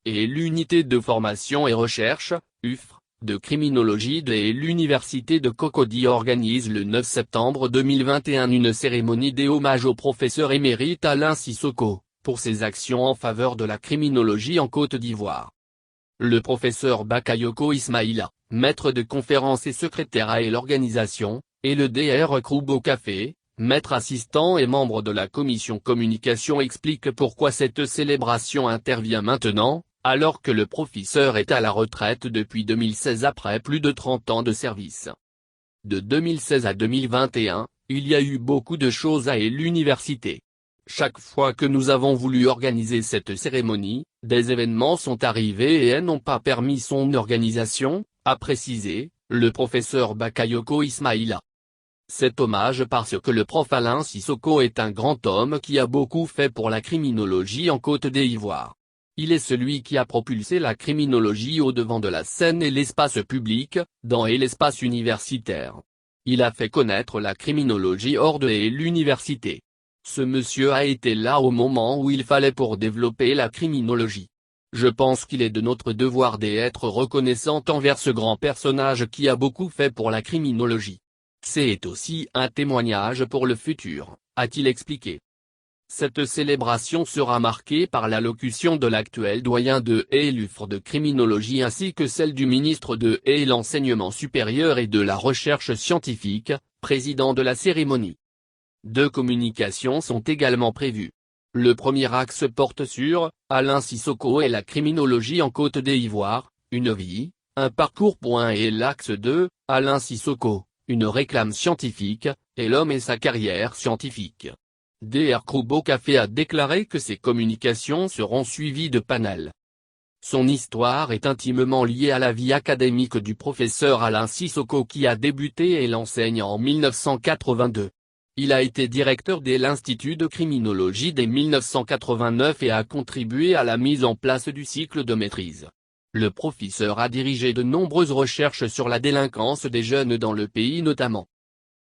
et l'unité de formation et recherche, UFR, de criminologie de l'université de Cocody organise le 9 septembre 2021 une cérémonie des hommages au professeur émérite Alain Sissoko, pour ses actions en faveur de la criminologie en Côte d'Ivoire. Le professeur Bakayoko Ismaïla, maître de conférences et secrétaire à l'organisation, et le Dr Kroubo Café, maître assistant et membre de la commission communication explique pourquoi cette célébration intervient maintenant, alors que le professeur est à la retraite depuis 2016 après plus de 30 ans de service. De 2016 à 2021, il y a eu beaucoup de choses à l'université. Chaque fois que nous avons voulu organiser cette cérémonie, des événements sont arrivés et elles n'ont pas permis son organisation, a précisé le professeur Bakayoko Ismaïla. Cet hommage parce que le prof Alain Sissoko est un grand homme qui a beaucoup fait pour la criminologie en Côte d'Ivoire. Il est celui qui a propulsé la criminologie au devant de la scène et l'espace public, dans l'espace universitaire. Il a fait connaître la criminologie hors de l'université. Ce monsieur a été là au moment où il fallait pour développer la criminologie. Je pense qu'il est de notre devoir d'être reconnaissant envers ce grand personnage qui a beaucoup fait pour la criminologie. C'est aussi un témoignage pour le futur, a-t-il expliqué. Cette célébration sera marquée par l'allocution de l'actuel doyen de l'UFR de criminologie ainsi que celle du ministre de l'enseignement supérieur et de la recherche scientifique, président de la cérémonie. 2 communications sont également prévues. Le premier axe porte sur Alain Sissoko et la criminologie en Côte d'Ivoire, une vie, un parcours. Et l'axe 2, Alain Sissoko, une réclame scientifique, et l'homme et sa carrière scientifique. Dr Kroubo Café a déclaré que ces communications seront suivies de panels. Son histoire est intimement liée à la vie académique du professeur Alain Sissoko qui a débuté et l'enseigne en 1982. Il a été directeur de l'Institut de criminologie dès 1989 et a contribué à la mise en place du cycle de maîtrise. Le professeur a dirigé de nombreuses recherches sur la délinquance des jeunes dans le pays notamment.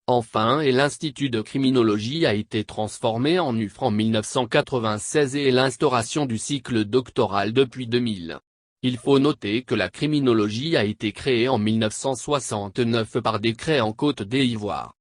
Enfin l'Institut de criminologie a été transformé en UFR en 1996 et l'instauration du cycle doctoral depuis 2000. Il faut noter que la criminologie a été créée en 1969 par décret en Côte d'Ivoire.